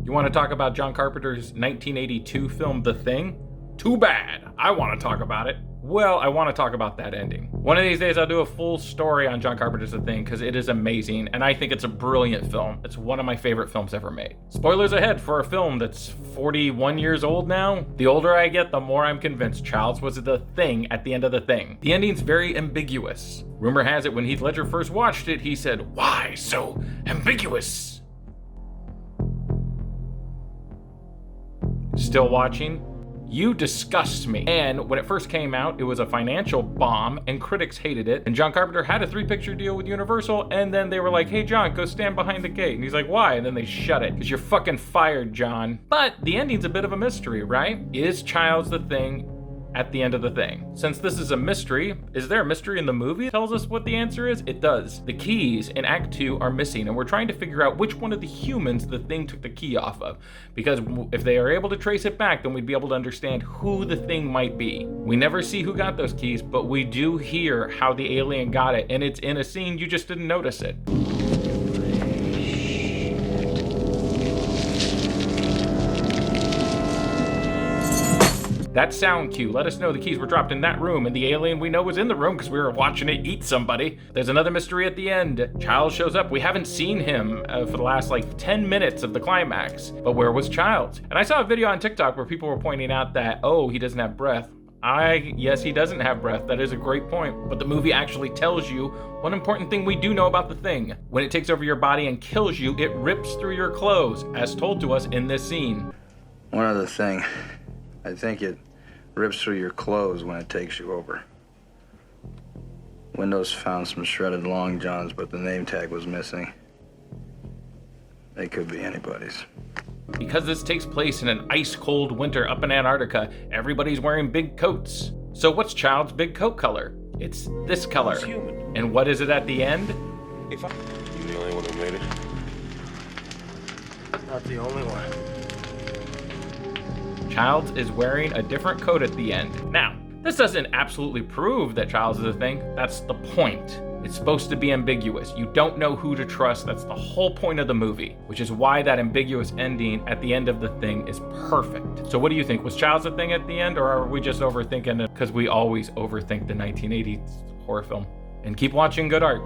You want to talk about John Carpenter's 1982 film, The Thing? Too bad. I want to talk about it. Well, I want to talk about that ending. One of these days I'll do a full story on John Carpenter's The Thing because it is amazing and I think it's a brilliant film. It's one of my favorite films ever made. Spoilers ahead for a film that's 41 years old now. The older I get, the more I'm convinced Childs was the thing at the end of The Thing. The ending's very ambiguous. Rumor has it when Heath Ledger first watched it, he said, "Why so ambiguous?" Still watching? You disgust me. And when it first came out, it was a financial bomb and critics hated it. And John Carpenter had a 3-picture deal with Universal and then they were like, "Hey John, go stand behind the gate." And he's like, "Why?" And then they shut it. "Because you're fucking fired, John." But the ending's a bit of a mystery, right? Is Childs the thing at the end of The Thing? Since this is a mystery, is there a mystery in the movie that tells us what the answer is? It does. The keys in Act 2 are missing, and we're trying to figure out which one of the humans the Thing took the key off of. Because if they are able to trace it back, then we'd be able to understand who the Thing might be. We never see who got those keys, but we do hear how the alien got it, and it's in a scene, you just didn't notice it. That sound cue let us know the keys were dropped in that room, and the alien we know was in the room because we were watching it eat somebody. There's another mystery at the end. Childs shows up. We haven't seen him for the last 10 minutes of the climax. But where was Childs? And I saw a video on TikTok where people were pointing out that, oh, he doesn't have breath. Yes, he doesn't have breath. That is a great point. But the movie actually tells you one important thing we do know about the Thing. When it takes over your body and kills you, it rips through your clothes, as told to us in this scene. One other thing. I think it rips through your clothes when it takes you over. Windows found some shredded long johns, but the name tag was missing. They could be anybody's. Because this takes place in an ice-cold winter up in Antarctica, everybody's wearing big coats. So what's Childs' big coat color? It's this color. He's human. And what is it at the end? You the only one who made it? Not the only one. Childs is wearing a different coat at the end. Now, this doesn't absolutely prove that Childs is a thing. That's the point. It's supposed to be ambiguous. You don't know who to trust. That's the whole point of the movie, which is why that ambiguous ending at the end of The Thing is perfect. So what do you think? Was Childs a thing at the end, or are we just overthinking it? Because we always overthink the 1980s horror film. And keep watching good art.